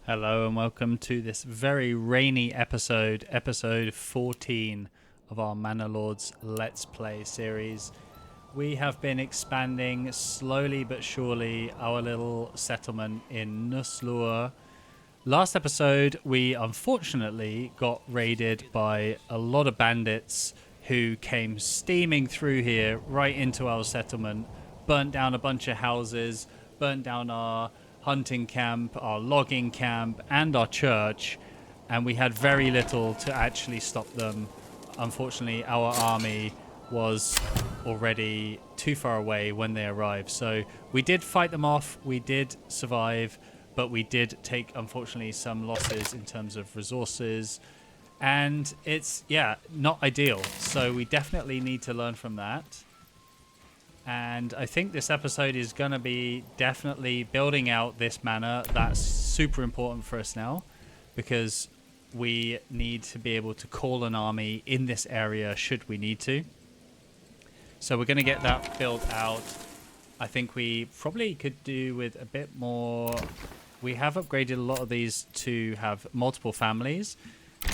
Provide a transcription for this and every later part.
Hello and welcome to this very rainy episode 14 of our Manor Lords Let's Play series. We have been expanding slowly but surely our little settlement in Nusslohe. Last episode, we unfortunately got raided by a lot of bandits who came steaming through here right into our settlement, burnt down a bunch of houses, burnt down our hunting camp, our logging camp, and our church, and we had very little to actually stop them. Unfortunately, our army was already too far away when they arrived, so we did fight them off, we did survive, but we did take, unfortunately, some losses in terms of resources, and it's, not ideal, so we definitely need to learn from that. And I think this episode is going to be definitely building out this manor. That's super important for us now because we need to be able to call an army in this area should we need to. So we're going to get that built out. I think we probably could do with a bit more. We have upgraded a lot of these to have multiple families.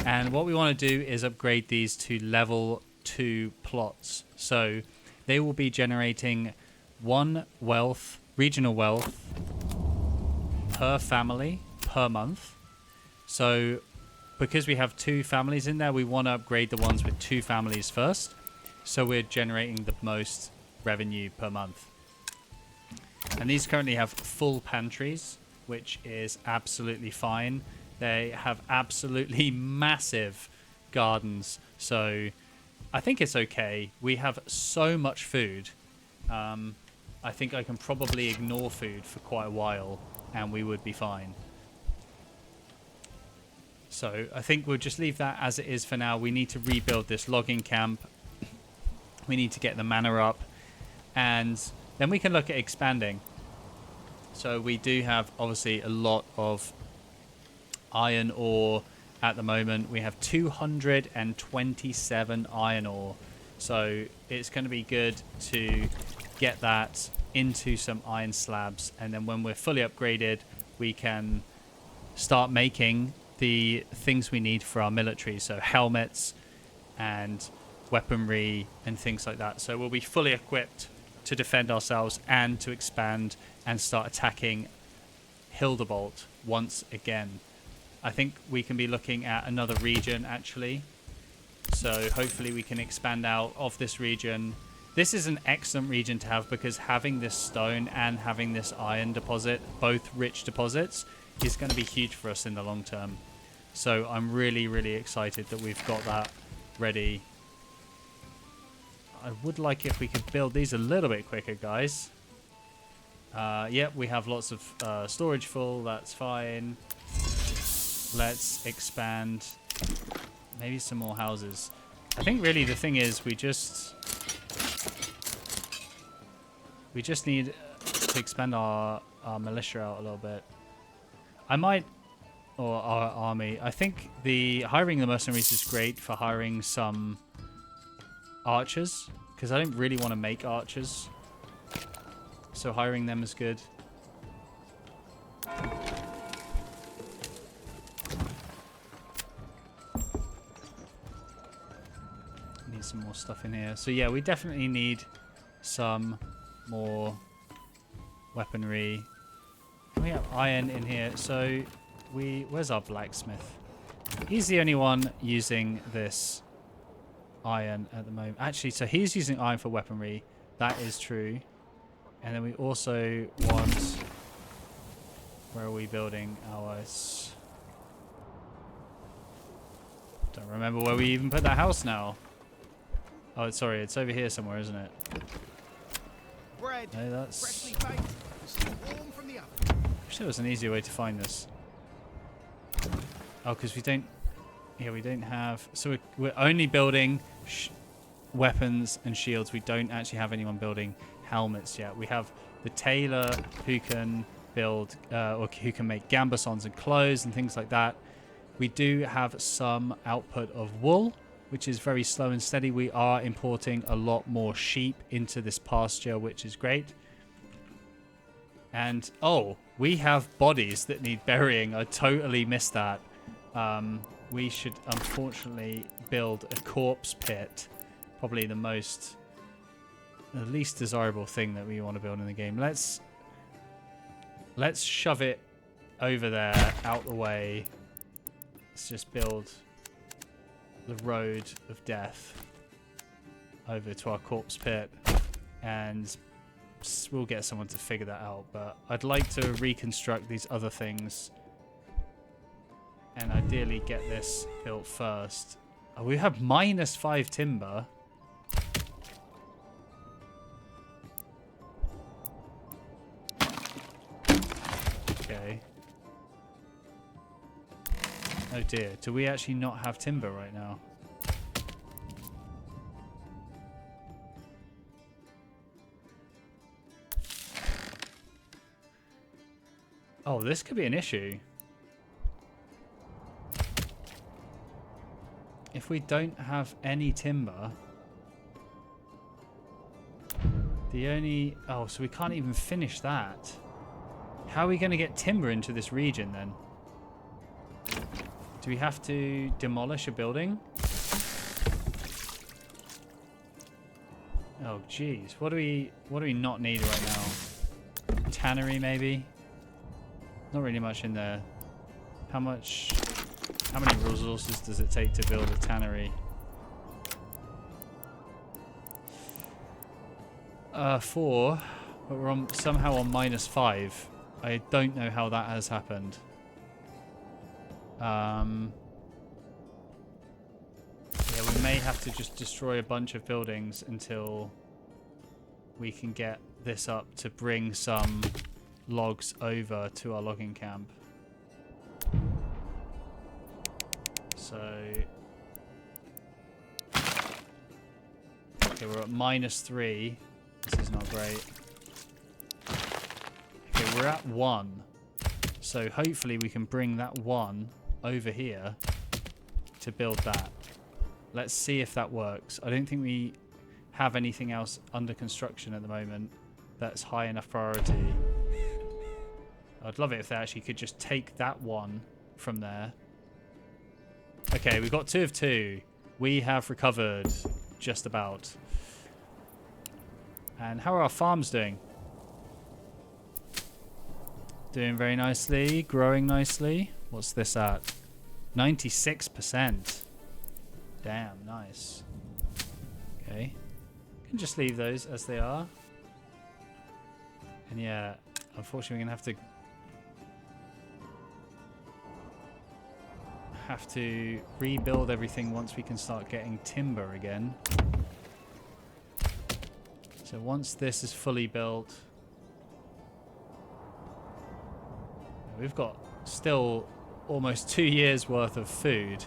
And what we want to do is upgrade these to level 2 plots. So they will be generating one regional wealth per family per month. So because we have 2 families in there, we want to upgrade the ones with 2 families first. So we're generating the most revenue per month. And these currently have full pantries, which is absolutely fine. They have absolutely massive gardens. So I think it's okay. We have so much food. I think I can probably ignore food for quite a while and we would be fine. So I think we'll just leave that as it is for now. We need to rebuild this logging camp. We need to get the manor up. And then we can look at expanding. So we do have obviously a lot of iron ore. At the moment, we have 227 iron ore. So it's going to be good to get that into some iron slabs. And then when we're fully upgraded, we can start making the things we need for our military. So helmets and weaponry and things like that. So we'll be fully equipped to defend ourselves and to expand and start attacking Hildebolt once again. I think we can be looking at another region, actually. So hopefully we can expand out of this region. This is an excellent region to have because having this stone and having this iron deposit, both rich deposits, is going to be huge for us in the long term. So I'm really, really excited that we've got that ready. I would like if we could build these a little bit quicker, guys. Yep, we have lots of storage full. That's fine. Let's expand maybe some more houses. I think really the thing is we just need to expand our militia out a little bit. Or our army. I think hiring the mercenaries is great for hiring some archers because I don't really want to make archers. So hiring them is good. Some more stuff in here. So yeah, we definitely need some more weaponry. We have iron in here. So where's our blacksmith? He's the only one using this iron at the moment. Actually, so he's using iron for weaponry. That is true. And then we also want, where are we building ours? Don't remember where we even put that house now. Oh, sorry, it's over here somewhere, isn't it? Bread, no, that's. freshly baked, still warm from the oven. I wish there was an easier way to find this. Oh, because we don't. Yeah, we don't have. So we're only building weapons and shields. We don't actually have anyone building helmets yet. We have the tailor who can build or who can make gambesons and clothes and things like that. We do have some output of wool, which is very slow and steady. We are importing a lot more sheep into this pasture, which is great. And, oh, we have bodies that need burying. I totally missed that. We should, unfortunately, build a corpse pit. Probably the least desirable thing that we want to build in the game. Let's shove it over there, out the way. Let's just build the road of death over to our corpse pit, and we'll get someone to figure that out. But I'd like to reconstruct these other things and ideally get this built first. Oh, we have -5 timber. Okay. Oh dear, do we actually not have timber right now? Oh, this could be an issue. If we don't have any timber, oh, so we can't even finish that. How are we going to get timber into this region then? Do we have to demolish a building? Oh, geez. What do we not need right now? Tannery, maybe? Not really much in there. How many resources does it take to build a tannery? 4, but we're somehow on -5. I don't know how that has happened. Yeah, we may have to just destroy a bunch of buildings until we can get this up to bring some logs over to our logging camp. So, okay, we're at -3. This is not great. Okay, we're at 1. So hopefully we can bring that 1 over here to build that. Let's see if that works. I don't think we have anything else under construction at the moment that's high enough priority. I'd love it if they actually could just take that 1 from there. Okay, we've got 2 of 2. We have recovered just about. And how are our farms doing? Doing very nicely, growing nicely. What's this at? 96%. Damn, nice. Okay. Can just leave those as they are. And yeah, unfortunately we're gonna have to rebuild everything once we can start getting timber again. So once this is fully built, we've got still almost 2 years worth of food,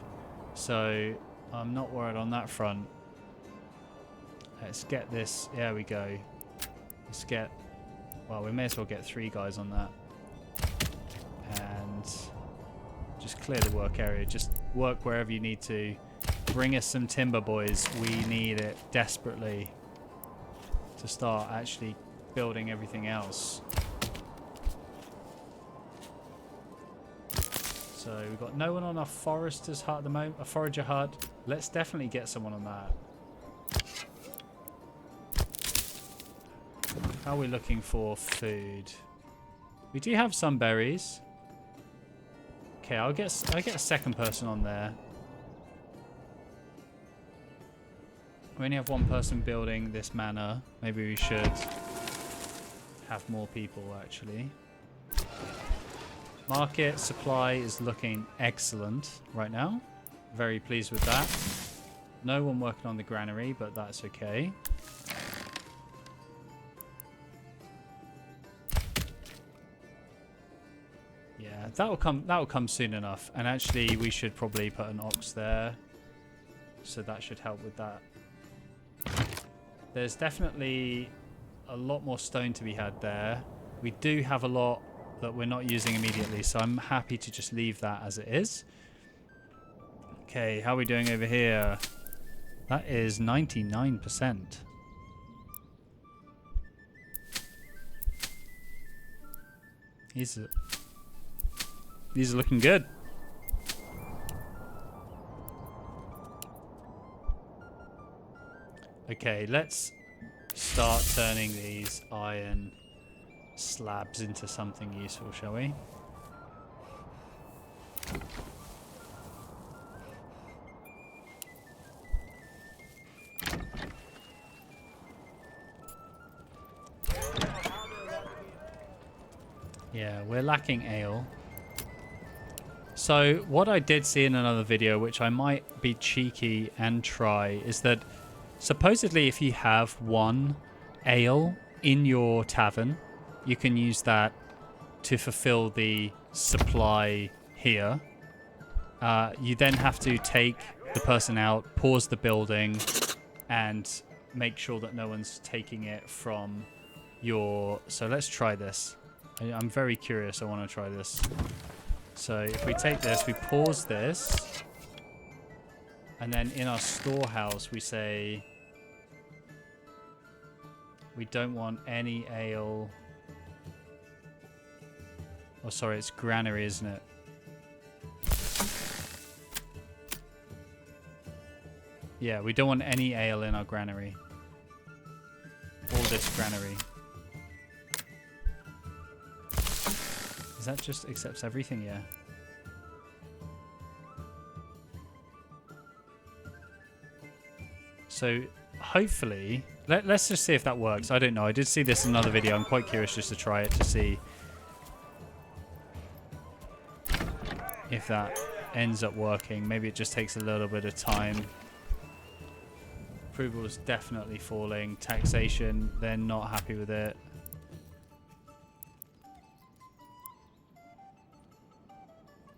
so I'm not worried on that front. Let's get this. There we go. Let's get, well, we may as well get 3 guys on that. And just clear the work area. Just work wherever you need to. Bring us some timber, boys. We need it desperately to start actually building everything else. So we've got no one on our forester's hut at the moment, a forager hut. Let's definitely get someone on that. How are we looking for food? We do have some berries. Okay, I'll get a second person on there. We only have 1 person building this manor. Maybe we should have more people actually. Market supply is looking excellent right now. Very pleased with that. No one working on the granary, but that's okay. Yeah, that'll come soon enough. And actually we should probably put an ox there. So that should help with that. There's definitely a lot more stone to be had there. We do have a lot that we're not using immediately, so I'm happy to just leave that as it is. Okay, how are we doing over here? That is 99%. These are looking good. Okay, let's start turning these iron slabs into something useful, shall we? Yeah, we're lacking ale. So what I did see in another video, which I might be cheeky and try, is that supposedly if you have one ale in your tavern, you can use that to fulfill the supply here. You then have to take the person out, pause the building, and make sure that no one's taking it from your... So let's try this. I'm very curious. I want to try this. So if we take this, we pause this, and then in our storehouse we say we don't want any ale. Oh, sorry, it's granary, isn't it? Yeah, we don't want any ale in our granary. All this granary. That just accepts everything, yeah. So hopefully, let's just see if that works. I don't know. I did see this in another video. I'm quite curious just to try it to see if that ends up working. Maybe it just takes a little bit of time. Approval is definitely falling. Taxation, they're not happy with it.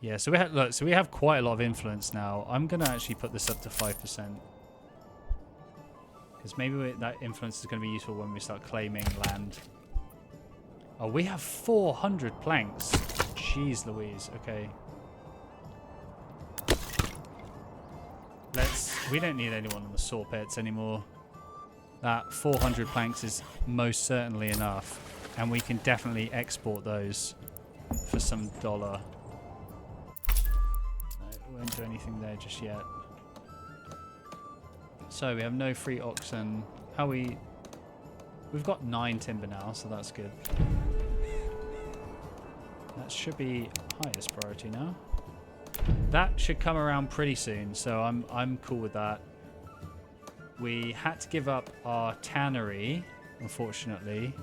Yeah, so we have quite a lot of influence now. I'm gonna actually put this up to 5%, because maybe that influence is gonna be useful when we start claiming land. Oh, we have 400 planks. Jeez Louise. Okay. We don't need anyone on the saw pits anymore. That 400 planks is most certainly enough, and we can definitely export those for some dollar. Won't do anything there just yet. So we have no free oxen. We've got 9 timber now, so that's good. That should be highest priority now. That should come around pretty soon, so I'm cool with that. We had to give up our tannery, unfortunately.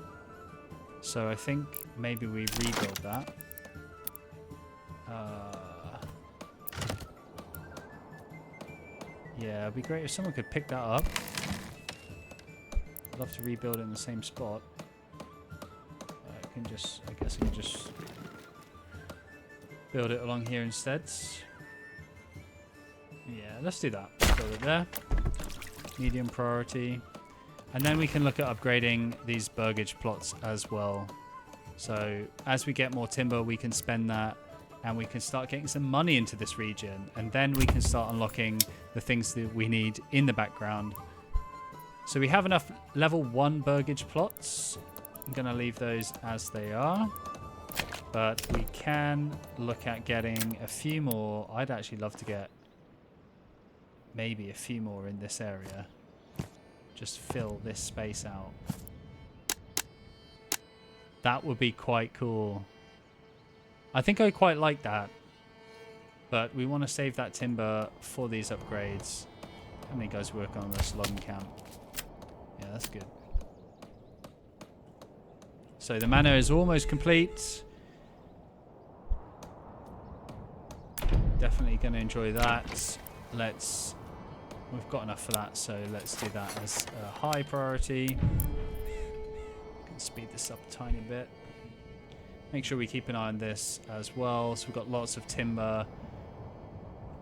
So I think maybe we rebuild that. Yeah, it'd be great if someone could pick that up. I'd love to rebuild it in the same spot. I guess I can just build it along here instead. Yeah, let's do that. Build it there. Medium priority. And then we can look at upgrading these burgage plots as well. So as we get more timber, we can spend that, and we can start getting some money into this region, and then we can start unlocking the things that we need in the background. So we have enough level 1 burgage plots. I'm going to leave those as they are, but we can look at getting a few more. I'd actually love to get maybe a few more in this area. Just fill this space out. That would be quite cool. I think I quite like that. But we want to save that timber for these upgrades. How many guys work on this logging camp? Yeah, that's good. So the manor is almost complete. Definitely going to enjoy that. We've got enough for that, so let's do that as a high priority. Can speed this up a tiny bit. Make sure we keep an eye on this as well. So we've got lots of timber.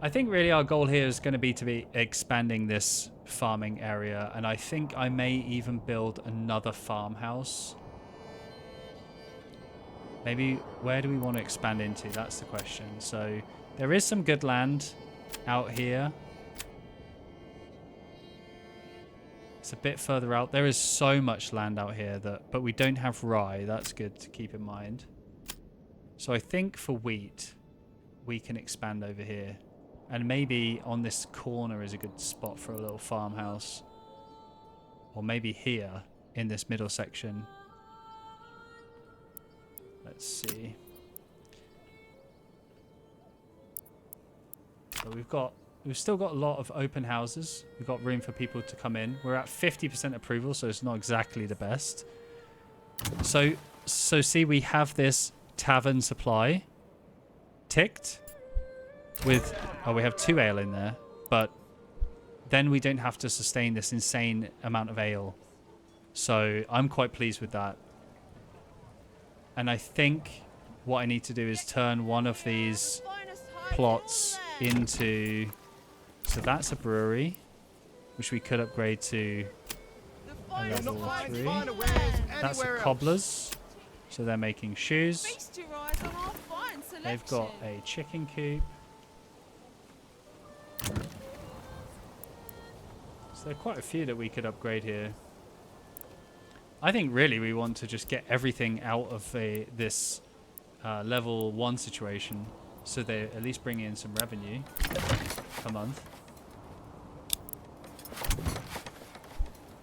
I think really our goal here is going to be expanding this farming area, and I think I may even build another farmhouse. Maybe where do we want to expand into? That's the question. So there is some good land out here. It's a bit further out. There is so much land out here but we don't have rye. That's good to keep in mind. So I think for wheat, we can expand over here. And maybe on this corner is a good spot for a little farmhouse. Or maybe here in this middle section. Let's see. So we've still got a lot of open houses. We've got room for people to come in. We're at 50% approval, so it's not exactly the best. So see, we have this tavern supply ticked with, oh, we have 2 ale in there, but then we don't have to sustain this insane amount of ale. So I'm quite pleased with that. And I think what I need to do is turn one of these plots into, so that's a brewery, which we could upgrade to a level 3. That's a cobbler's, so they're making shoes. They've got a chicken coop. So there are quite a few that we could upgrade here. I think really we want to just get everything out of this level 1 situation, so they at least bring in some revenue per month.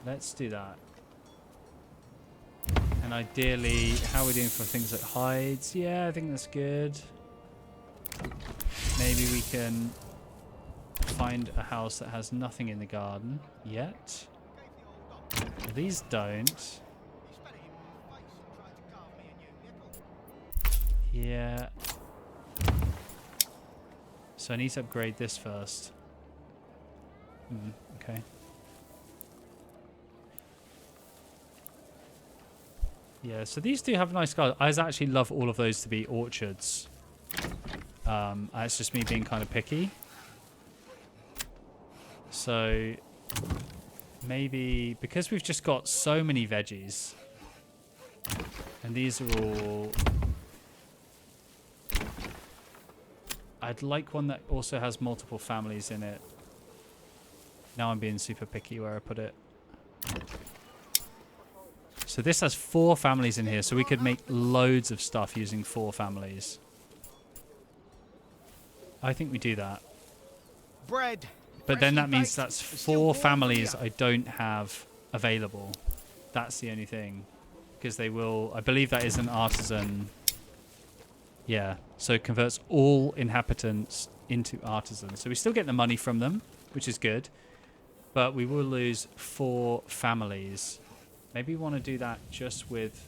Let's do that. And ideally, how are we doing for things like hides? Yeah, I think that's good. Maybe we can find a house that has nothing in the garden yet. These don't. Yeah. So I need to upgrade this first. Okay. Yeah, so these do have nice gardens. I actually love all of those to be orchards. It's just me being kind of picky. So maybe because we've just got so many veggies, and these are all, I'd like one that also has multiple families in it. Now I'm being super picky where I put it. So this has 4 families in here, so we could make loads of stuff using 4 families. I think we do that. Bread. But then that means that's 4 families I don't have available. That's the only thing. Because they will, I believe that is an artisan. Yeah, so it converts all inhabitants into artisans. So we still get the money from them, which is good. But we will lose 4 families. Maybe we want to do that just with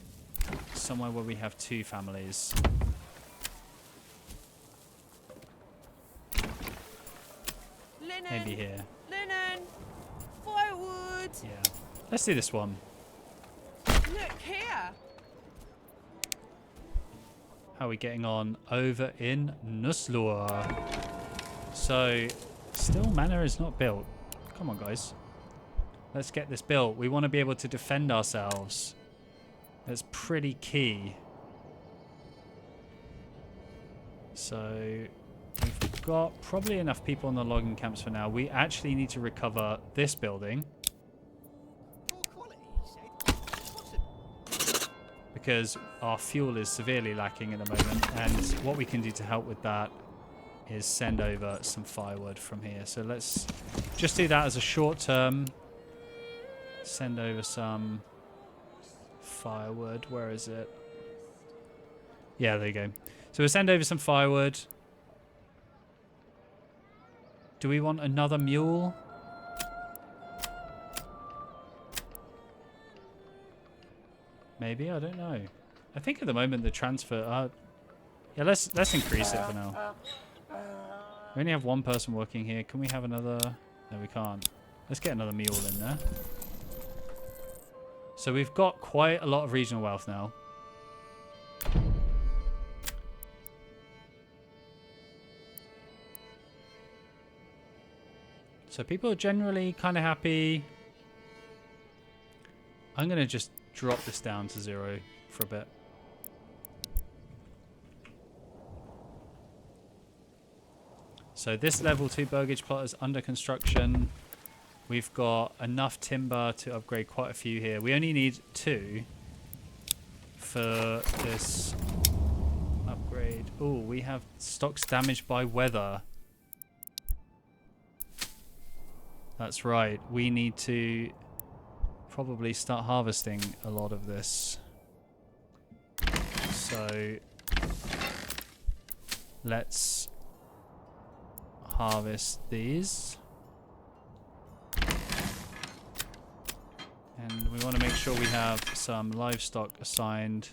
somewhere where we have 2 families. Linen, Maybe here. Linen. Firewood. Yeah. Let's do this one. Look here. How are we getting on over in Nusslohe? So, still Manor is not built. Come on, guys. Let's get this built. We want to be able to defend ourselves. That's pretty key. So, we've got probably enough people in the logging camps for now. We actually need to recover this building. Because our fuel is severely lacking at the moment. And what we can do to help with that is send over some firewood from here. So let's just do that as a short term. Send over some firewood. Where is it? Yeah, there you go. So we'll send over some firewood. Do we want another mule? Maybe, I don't know. I think at the moment the transfer... yeah, let's increase it for now. We only have 1 person working here. Can we have another? No, we can't. Let's get another mule in there. So we've got quite a lot of regional wealth now. So people are generally kind of happy. I'm going to just drop this down to 0 for a bit. So this level 2 burgage plot is under construction. We've got enough timber to upgrade quite a few here. We only need 2 for this upgrade. upgrade. Oh, we have stocks damaged by weather. That's right. We need to probably start harvesting a lot of this. So let's harvest these. And we want to make sure we have some livestock assigned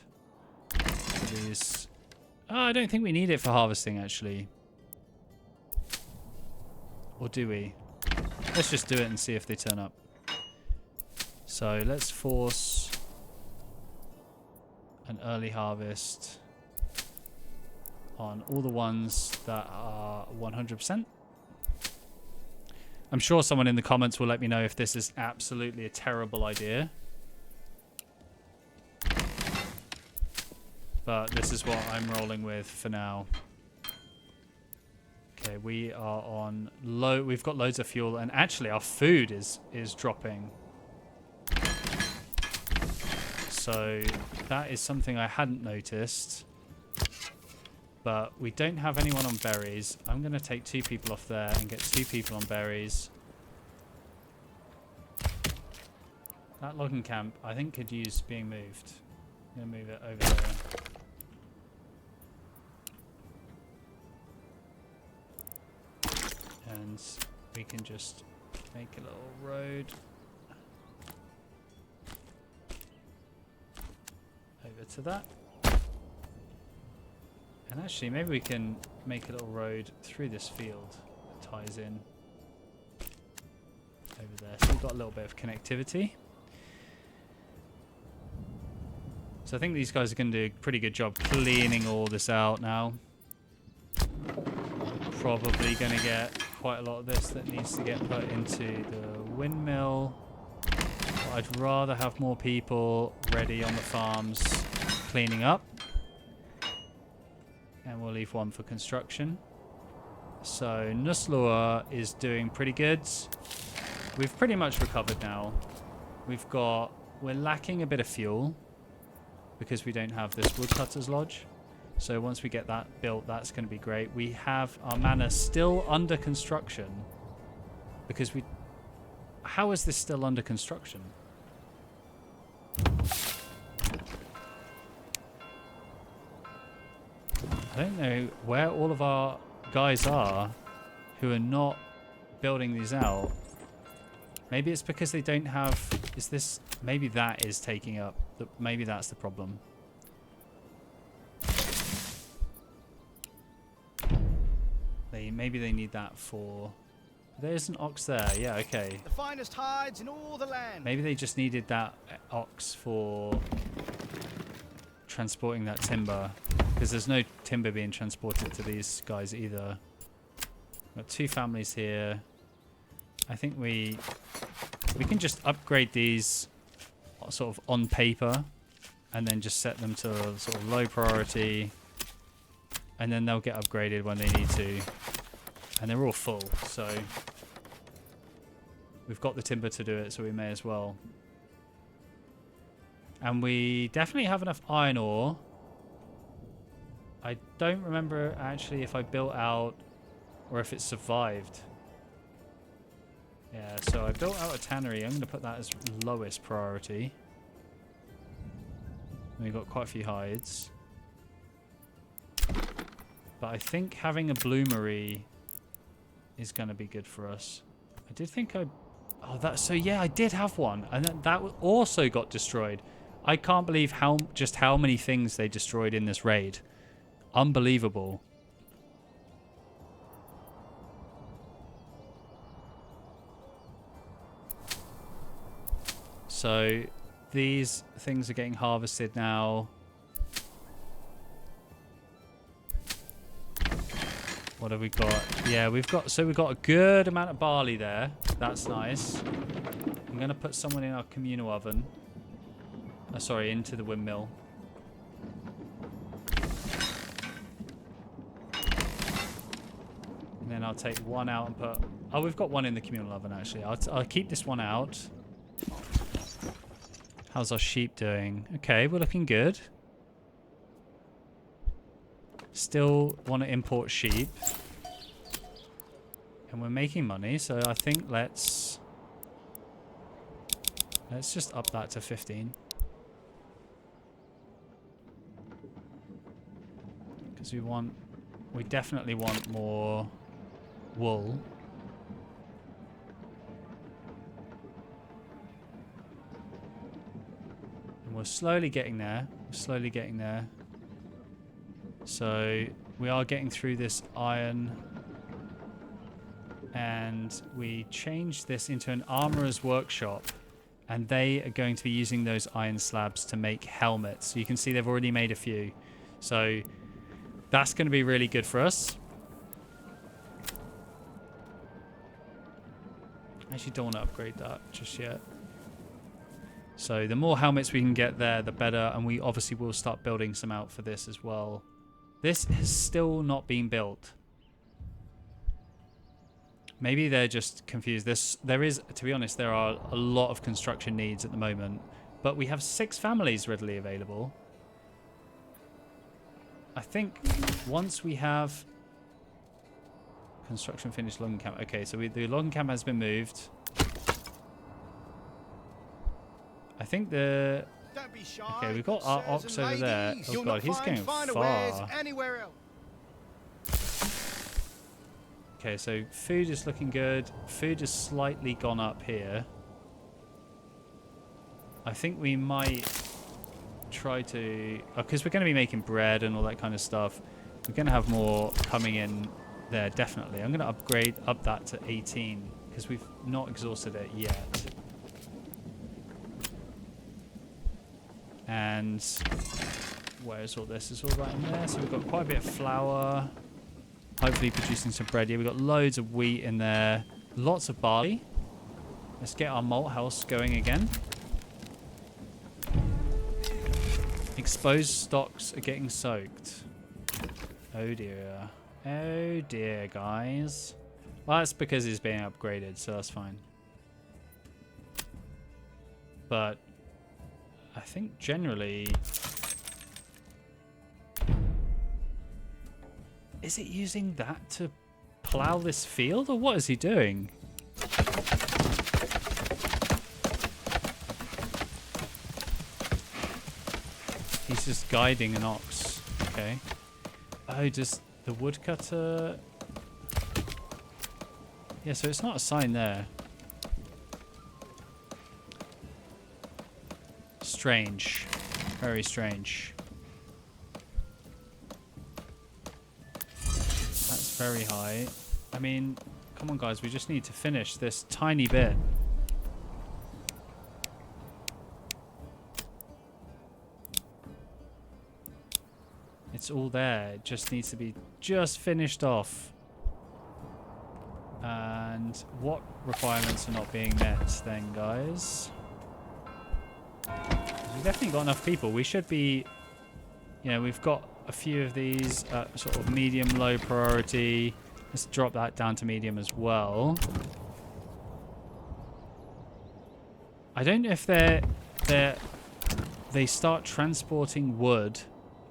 to these. Oh, I don't think we need it for harvesting, actually. Or do we? Let's just do it and see if they turn up. So let's force an early harvest on all the ones that are 100%. I'm sure someone in the comments will let me know if this is absolutely a terrible idea. But this is what I'm rolling with for now. Okay, we are on low. We've got loads of fuel, and actually our food is dropping. So that is something I hadn't noticed. But we don't have anyone on berries. I'm going to take 2 people off there and get 2 people on berries. That logging camp, I think, could use being moved. I'm going to move it over there. And we can just make a little road over to that. And actually, maybe we can make a little road through this field that ties in over there. So we've got a little bit of connectivity. So I think these guys are going to do a pretty good job cleaning all this out now. Probably going to get quite a lot of this that needs to get put into the windmill. But I'd rather have more people ready on the farms cleaning up. And we'll leave 1 for construction. So Nusslohe is doing pretty good. We've pretty much recovered now. We're lacking a bit of fuel because we don't have this woodcutter's lodge. So once we get that built, that's going to be great. We have our manor still under construction because how is this still under construction? I don't know where all of our guys are who are not building these out. Maybe it's because they don't have... Maybe that is taking up... Maybe that's the problem. Maybe they need that for... There's an ox there. Yeah, okay. The finest hides in all the land. Maybe they just needed that ox for transporting that timber. Because there's no timber being transported to these guys either. We've got 2 families here. I think we can just upgrade these sort of on paper and then just set them to sort of low priority. And then they'll get upgraded when they need to. And they're all full, so we've got the timber to do it, so we may as well. And we definitely have enough iron ore. I don't remember actually if I built out or if it survived. Yeah, so I built out a tannery. I'm going to put that as lowest priority. We've got quite a few hides. But I think having a bloomery is going to be good for us. I did think so yeah, I did have one. And that also got destroyed. I can't believe just how many things they destroyed in this raid. Unbelievable. So these things are getting harvested now. What have we got? Yeah, we've got a good amount of barley there. That's nice. I'm going to put someone in our communal oven. Sorry, into the windmill. And then I'll take one out and put... Oh, we've got one in the communal oven, actually. I'll keep this one out. How's our sheep doing? Okay, we're looking good. Still want to import sheep. And we're making money, so I think let's just up that to 15. Because we definitely want more wool. And we're slowly getting there. We're slowly getting there. So we are getting through this iron. And we changed this into an armorer's workshop. And they are going to be using those iron slabs to make helmets. You can see they've already made a few. So that's going to be really good for us. I actually don't want to upgrade that just yet. So the more helmets we can get there, the better. And we obviously will start building some out for this as well. This has still not been built. Maybe they're just confused. There is, to be honest, there are a lot of construction needs at the moment. But we have 6 families readily available. I think once we have construction finished logging camp. Okay, so the logging camp has been moved. I think the... Don't be shy. Okay, we've got our ox over there. Oh You'll god, not he's find going finer wares far. anywhere else. Okay, so food is looking good. Food has slightly gone up here. I think we might try to... because we're going to be making bread and all that kind of stuff. We're going to have more coming in there, definitely. I'm going to up that to 18 because we've not exhausted it yet. And where's all this? It's all right in there. So we've got quite a bit of flour. Hopefully producing some bread here. We've got loads of wheat in there. Lots of barley. Let's get our malt house going again. Exposed stocks are getting soaked. Oh dear. Oh dear, guys. Well, that's because it's being upgraded, so that's fine. But I think generally... Is it using that to plow this field, or what is he doing? He's just guiding an ox. Okay. Oh, does the woodcutter... Yeah, so it's not a sign there. Strange. Very strange. That's very high. I mean, come on guys, we just need to finish this tiny bit. It's all there. It just needs to be just finished off. And what requirements are not being met then, guys? We've definitely got enough people. We should be, you know, we've got a few of these sort of medium low priority. Let's drop that down to medium as well. I don't know if they start transporting wood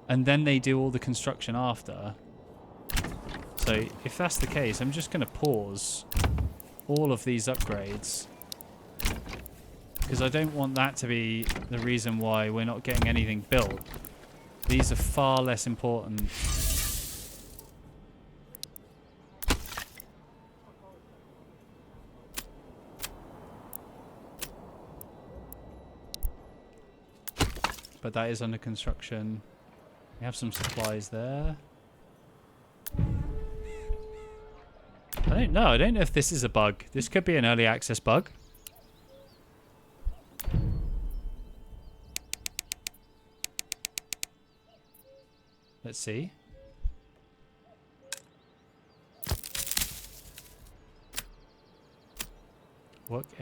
and then they do all the construction after. So if that's the case, I'm just going to pause all of these upgrades. Because I don't want that to be the reason why we're not getting anything built. These are far less important. But that is under construction. We have some supplies there. I don't know. I don't know if this is a bug. This could be an early access bug. Let's see.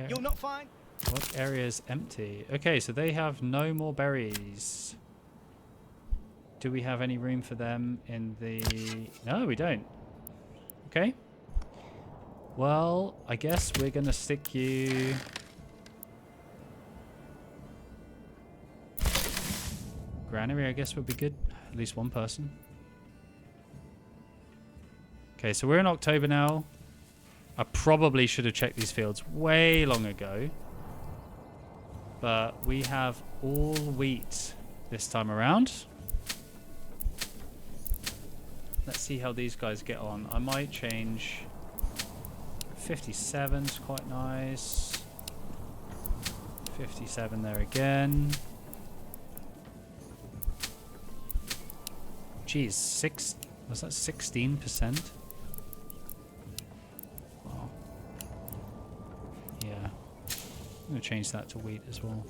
You'll not find. What area is empty? Okay, so they have no more berries. Do we have any room for them in the... No, we don't. Okay. Well, I guess we're going to stick you... Granary, I guess, would be good. At least one person. Okay, so we're in October now. I probably should have checked these fields way long ago. But we have all wheat this time around. Let's see how these guys get on. I might change. 57's quite nice. 57 there again. Geez, was that 16%? Wow. Yeah. I'm gonna change that to wheat as well.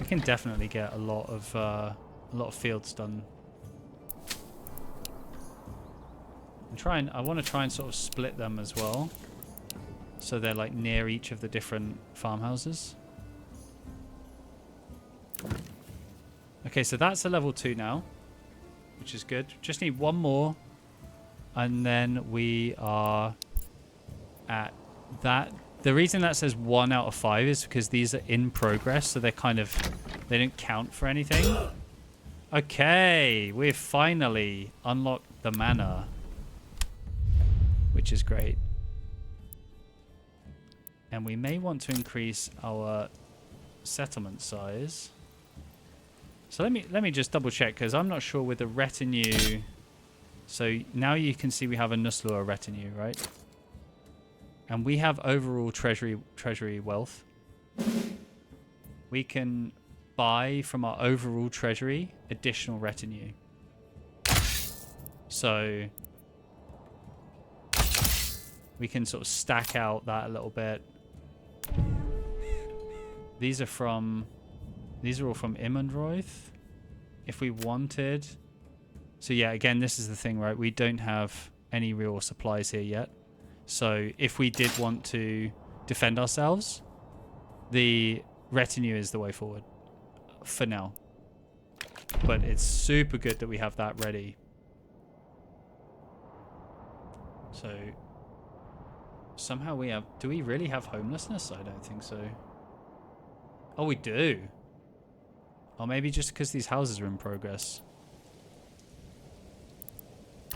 We can definitely get a lot of fields done. I want to try and sort of split them as well, so they're like near each of the different farmhouses. Okay, so that's a level 2 now, which is good. Just need one more, and then we are at that. The reason that says 1 out of 5 is because these are in progress, so they don't count for anything. Okay, we've finally unlocked the manor, which is great. And we may want to increase our settlement size. So let me just double check, because I'm not sure with the retinue. So now you can see we have a Nusslohe retinue, right? And we have overall treasury wealth. We can buy from our overall treasury additional retinue. So we can sort of stack out that a little bit. These are all from Immenroth. If we wanted. So yeah, again, this is the thing, right? We don't have any real supplies here yet. So if we did want to defend ourselves, the retinue is the way forward for now. But it's super good that we have that ready. So somehow we have... Do we really have homelessness? I don't think so. Oh, we do. Or maybe just because these houses are in progress.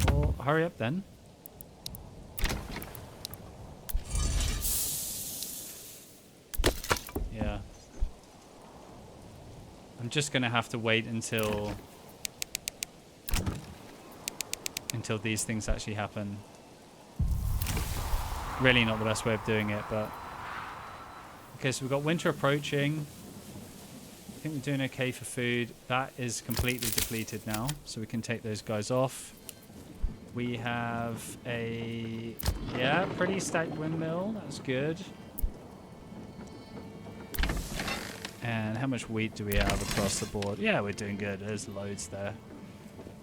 Well, hurry up then. Yeah. I'm just going to have to wait until these things actually happen. Really not the best way of doing it, but... Okay, so we've got winter approaching. I think we're doing okay for food. That is completely depleted now, so we can take those guys off. We have a... Yeah, pretty stacked windmill. That's good. And how much wheat do we have across the board? Yeah, we're doing good. There's loads there.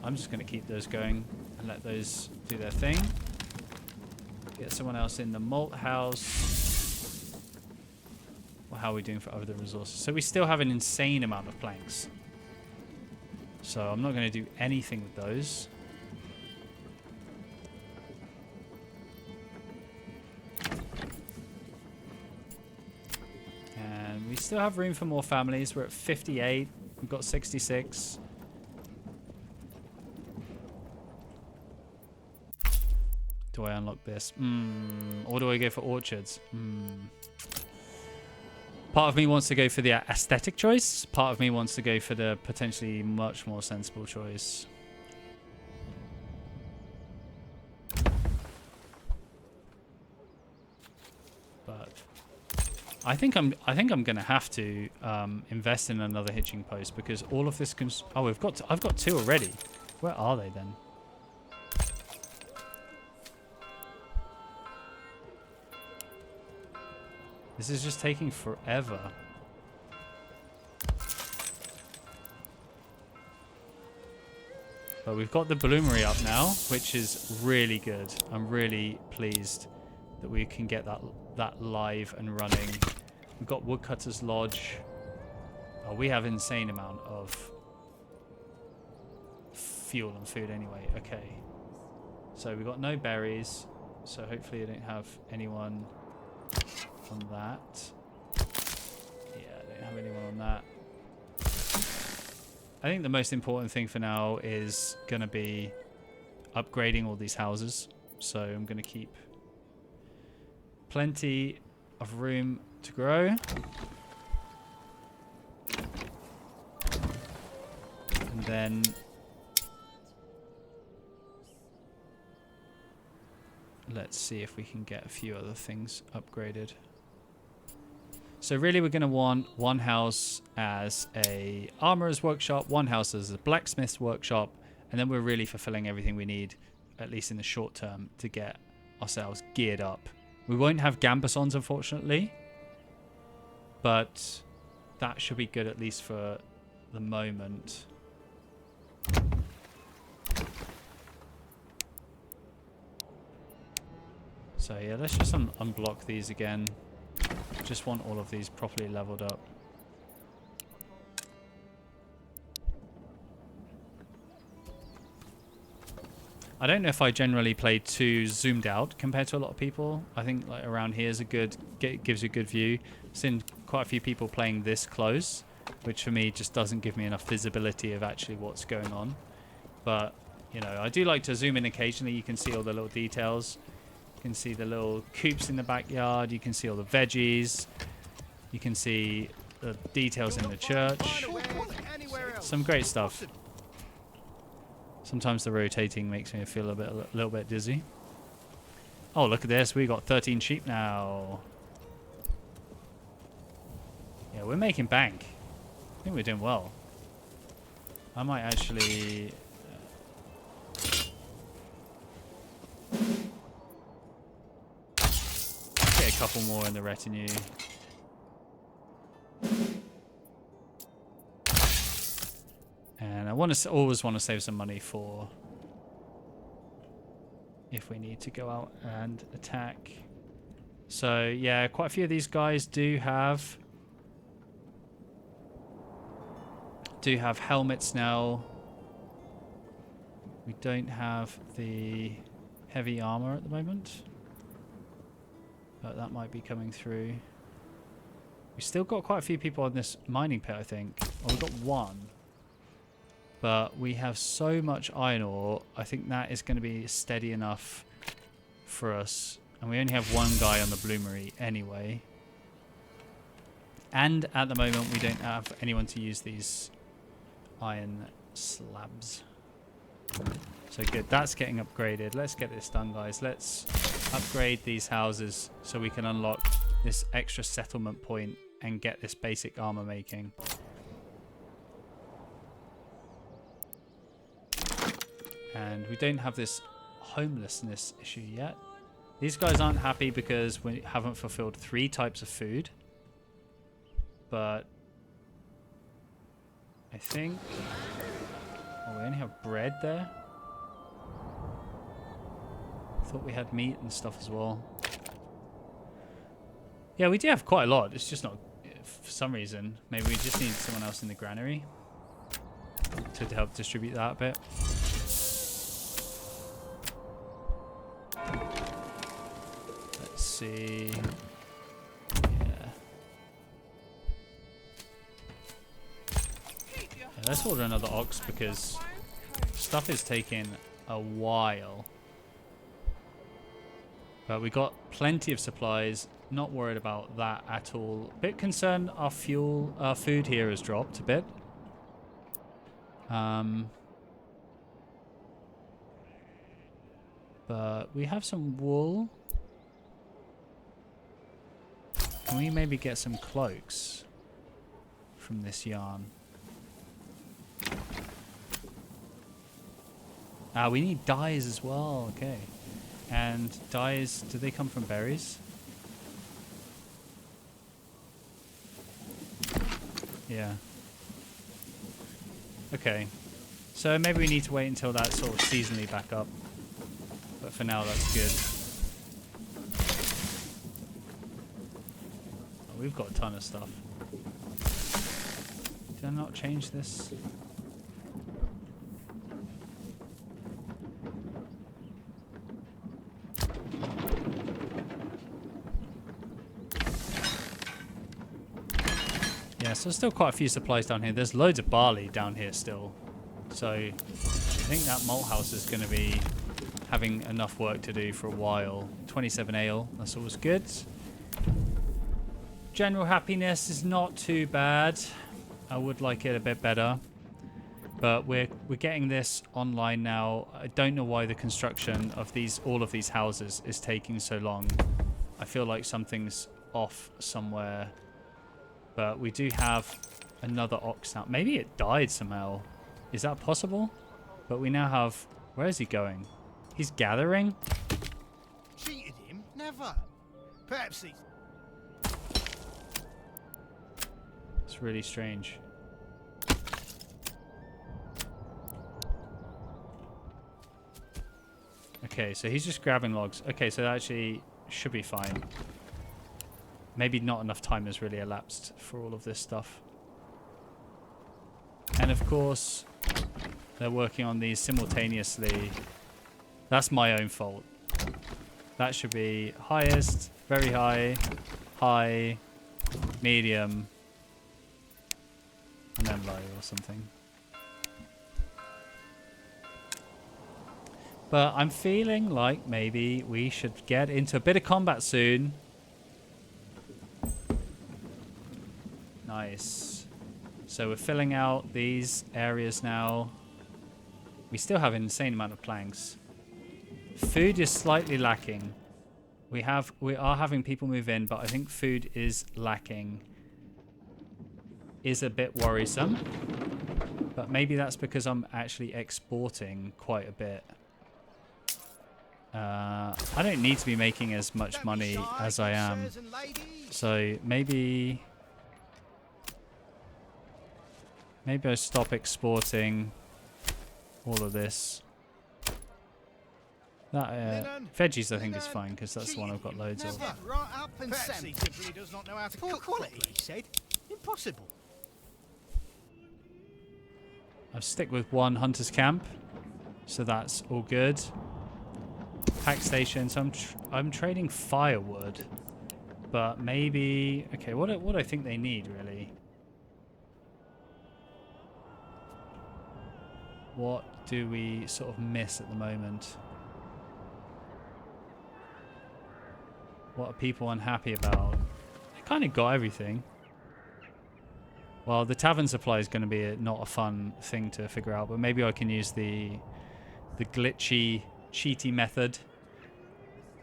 I'm just going to keep those going and let those do their thing. Get someone else in the malt house. Well, how are we doing for other resources? So we still have an insane amount of planks. So I'm not going to do anything with those. And we still have room for more families. We're at 58. We've got 66. Do I unlock this? Or do I go for orchards? Part of me wants to go for the aesthetic choice. Part of me wants to go for the potentially much more sensible choice. But I think I'm gonna have to invest in another hitching post, because all of this can... Oh, I've got 2 already. Where are they then? This is just taking forever. But we've got the bloomery up now, which is really good. I'm really pleased that we can get that live and running. We've got Woodcutter's Lodge. Oh, we have insane amount of fuel and food anyway. Okay. So we've got no berries. So hopefully I don't have anyone on that. Yeah, I don't have anyone on that. I think the most important thing for now is going to be upgrading all these houses. So I'm going to keep plenty of room to grow. And then let's see if we can get a few other things upgraded. So really we're going to want one house as a armorer's workshop, one house as a blacksmith's workshop, and then we're really fulfilling everything we need, at least in the short term, to get ourselves geared up. We won't have Gambesons, unfortunately, but that should be good at least for the moment. So yeah, let's just unblock these again. Just want all of these properly leveled up. I don't know if I generally play too zoomed out compared to a lot of people. I think like around here is a good, gives you a good view. I've seen quite a few people playing this close, which for me just doesn't give me enough visibility of actually what's going on. But, you know, I do like to zoom in occasionally. You can see all the little details. You can see the little coops in the backyard. You can see all the veggies. You can see the details in the church. Some great stuff. Sometimes the rotating makes me feel a little bit dizzy. Oh, look at this. We got 13 sheep now. Yeah, we're making bank. I think we're doing well. I might actually... get a couple more in the retinue. And I always want to save some money for if we need to go out and attack. So yeah, quite a few of these guys do have helmets now. We don't have the heavy armor at the moment, but that might be coming through. We still got quite a few people on this mining pit, I think. Oh, we've got one. But we have so much iron ore, I think that is going to be steady enough for us. And we only have one guy on the bloomery anyway. And at the moment, we don't have anyone to use these iron slabs. So good, that's getting upgraded. Let's get this done, guys. Let's upgrade these houses so we can unlock this extra settlement point and get this basic armor making. And we don't have this homelessness issue yet. These guys aren't happy because we haven't fulfilled 3 types of food. But I think... oh, we only have bread there. Thought we had meat and stuff as well. Yeah, we do have quite a lot. It's just not... for some reason. Maybe we just need someone else in the granary to help distribute that a bit. See. Yeah, let's order another ox because stuff is taking a while. But we got plenty of supplies. Not worried about that at all. Bit concerned our food here has dropped a bit. But we have some wool. Can we maybe get some cloaks from this yarn? Ah, we need dyes as well. Okay. And dyes, do they come from berries? Yeah. Okay. So maybe we need to wait until that's sort of seasonally back up. But for now, that's good. We've got a ton of stuff. Did I not change this? Yeah, so still quite a few supplies down here. There's loads of barley down here still. So I think that malt house is going to be having enough work to do for a while. 27 ale, that's always good. General happiness is not too bad. I would like it a bit better. But we're getting this online now. I don't know why the construction of all of these houses is taking so long. I feel like something's off somewhere. But we do have another ox now. Maybe it died somehow. Is that possible? But we now have... Where is he going? He's gathering? Cheated him? Never. Perhaps he's... It's really strange. Okay, so he's just grabbing logs. Okay, so that actually should be fine. Maybe not enough time has really elapsed for all of this stuff. And of course, they're working on these simultaneously. That's my own fault. That should be highest, very high, high, medium, and then low or something. But I'm feeling like maybe we should get into a bit of combat soon. Nice. So we're filling out these areas now. We still have an insane amount of planks. Food is slightly lacking. We are having people move in, but I think food is lacking. Is a bit worrisome. But maybe that's because I'm actually exporting quite a bit. I don't need to be making as much money as I am. So maybe I stop exporting all of this. That veggies I think is fine because that's the one I've got loads of. Right up and perhaps he simply does not know how to cook quality, he said. Impossible. I'll stick with one hunter's camp, so that's all good. Pack station. So I'm trading firewood, but maybe okay. What do I think they need really? What do we sort of miss at the moment? What are people unhappy about? I kind of got everything. Well, the tavern supply is going to be not a fun thing to figure out, but maybe I can use the glitchy, cheaty method.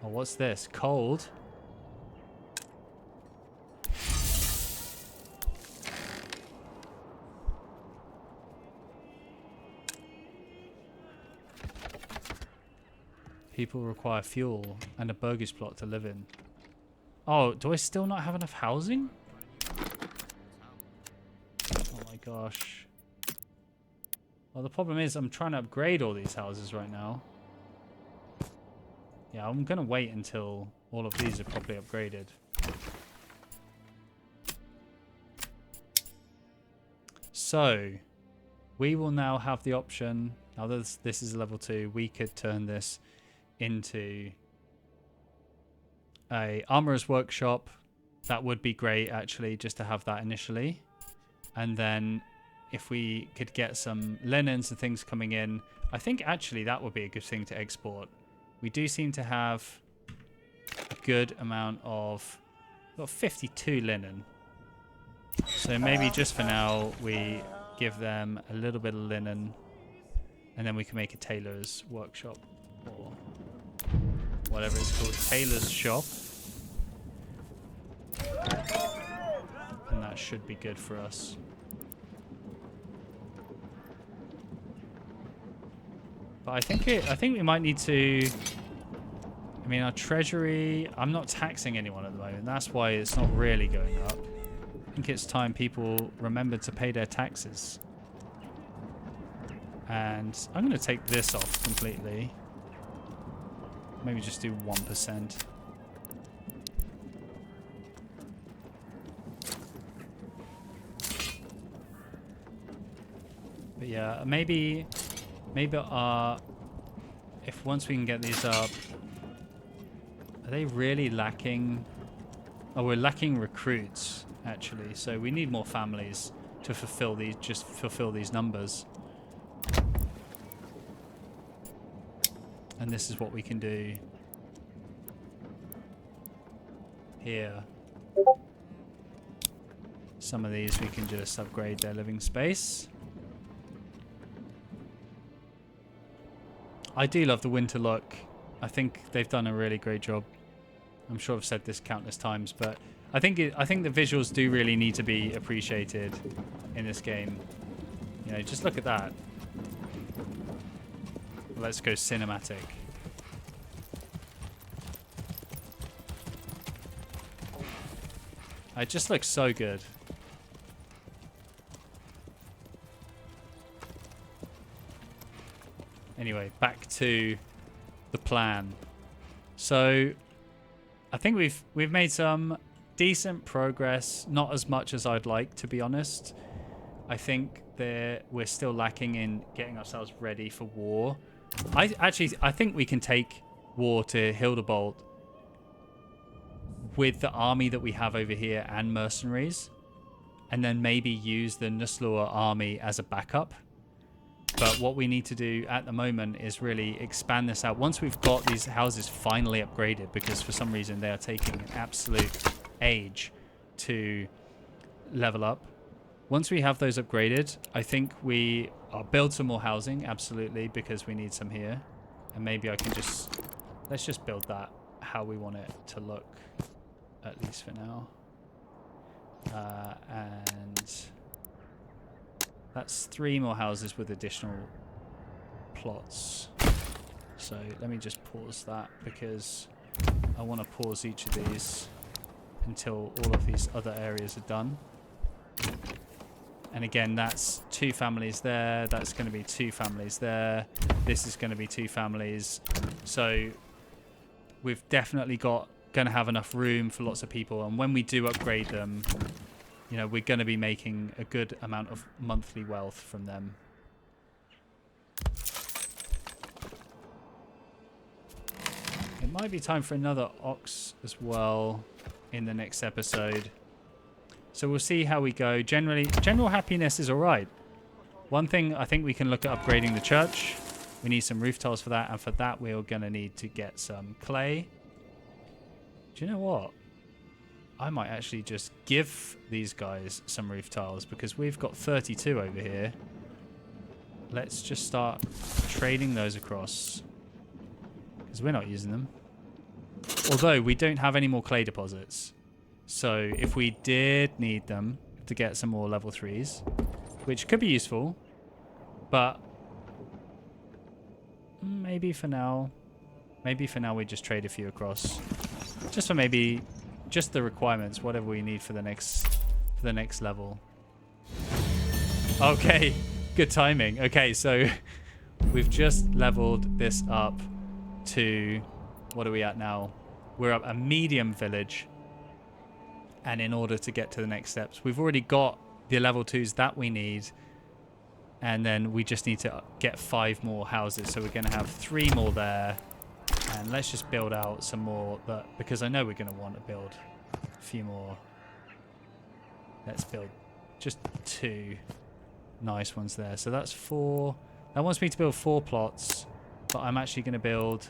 Oh, what's this? Cold? People require fuel and a burgers plot to live in. Oh, do I still not have enough housing? Oh my gosh. Well, the problem is I'm trying to upgrade all these houses right now. Yeah, I'm going to wait until all of these are properly upgraded. So, we will now have the option, now that this is level 2, we could turn this into a armorer's workshop. That would be great actually, just to have that initially. And then if we could get some linens and things coming in, I think actually that would be a good thing to export. We do seem to have a good amount of... We've got 52 linen. So maybe just for now we give them a little bit of linen and then we can make a tailor's workshop or whatever it's called, tailor's shop. And that should be good for us. But I think we might need to... I mean, our treasury... I'm not taxing anyone at the moment. That's why it's not really going up. I think it's time people remember to pay their taxes. And I'm going to take this off completely. Maybe just do 1%. But yeah, maybe if once we can get these up, are they really lacking? Oh, we're lacking recruits actually, so we need more families to fulfill these numbers. And this is what we can do here. Some of these we can just upgrade their living space. I do love the winter look. I think they've done a really great job. I'm sure I've said this countless times, but I think the visuals do really need to be appreciated in this game. You know, just look at that. Let's go cinematic. It just looks so good. Anyway, back to the plan. So I think we've made some decent progress, not as much as I'd like, to be honest. I think we're still lacking in getting ourselves ready for war. I think we can take war to Hildebolt with the army that we have over here and mercenaries, and then maybe use the Nusslohe army as a backup. But what we need to do at the moment is really expand this out. Once we've got these houses finally upgraded, because for some reason they are taking an absolute age to level up. Once we have those upgraded, I think I'll build some more housing, absolutely, because we need some here. And maybe I can let's just build that how we want it to look, at least for now. And that's 3 more houses with additional plots. So let me just pause that, because I want to pause each of these until all of these other areas are done. And again, that's 2 families there. That's going to be 2 families there. This is going to be 2 families. So we've definitely going to have enough room for lots of people. And when we do upgrade them, you know, we're going to be making a good amount of monthly wealth from them. It might be time for another ox as well in the next episode. So we'll see how we go. General happiness is all right. One thing, I think we can look at upgrading the church. We need some roof tiles for that. And for that, we're going to need to get some clay. Do you know what? I might actually just give these guys some roof tiles, because we've got 32 over here. Let's just start trading those across, because we're not using them. Although we don't have any more clay deposits. So if we did need them to get some more level 3s, which could be useful, but maybe for now we just trade a few across, just for maybe just the requirements, whatever we need for the next level. Okay, good timing. Okay, so we've just leveled this up to, what are we at now? We're up a medium village. And in order to get to the next steps, we've already got the level 2s that we need. And then we just need to get 5 more houses. So we're going to have 3 more there. And let's just build out some more, because I know we're going to want to build a few more. Let's build just 2 nice ones there. So that's 4. That wants me to build 4 plots. But I'm actually going to build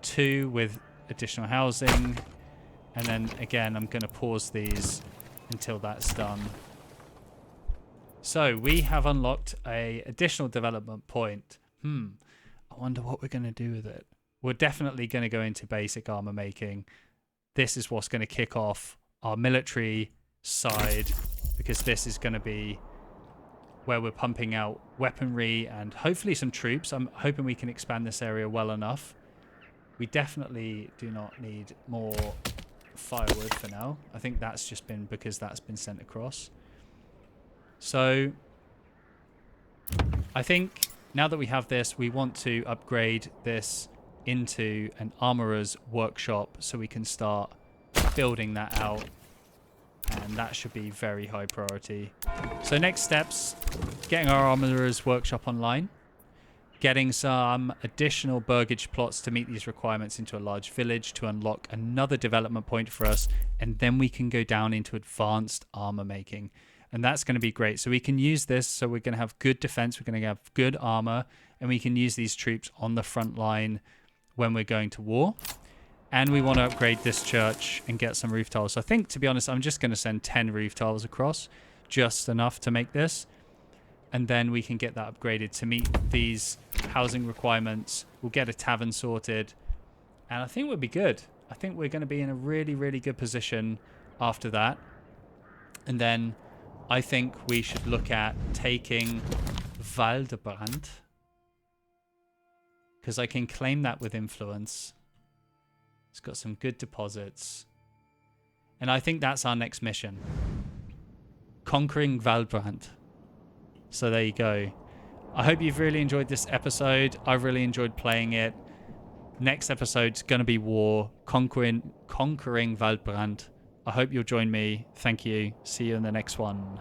2 with additional housing. And then, again, I'm going to pause these until that's done. So, we have unlocked a additional development point. I wonder what we're going to do with it. We're definitely going to go into basic armor making. This is what's going to kick off our military side, because this is going to be where we're pumping out weaponry and hopefully some troops. I'm hoping we can expand this area well enough. We definitely do not need more firewood for now. I think that's just been because that's been sent across. So I think now that we have this, we want to upgrade this into an armorer's workshop so we can start building that out, and that should be very high priority. So next steps, getting our armorer's workshop online, getting some additional burgage plots to meet these requirements into a large village to unlock another development point for us, and then we can go down into advanced armor making. And that's going to be great. So we can use this, so we're going to have good defense, we're going to have good armor, and we can use these troops on the front line when we're going to war. And we want to upgrade this church and get some roof tiles. So I think, to be honest, I'm just going to send 10 roof tiles across. Just enough to make this. And then we can get that upgraded to meet these housing requirements. We'll get a tavern sorted. And I think we'll be good. I think we're going to be in a really, really good position after that. And then I think we should look at taking Valdebrand. Because I can claim that with influence. It's got some good deposits. And I think that's our next mission. Conquering Valdebrand. So there you go. I hope you've really enjoyed this episode. I've really enjoyed playing it. Next episode's going to be war. Conquering Valdebrand. I hope you'll join me. Thank you. See you in the next one.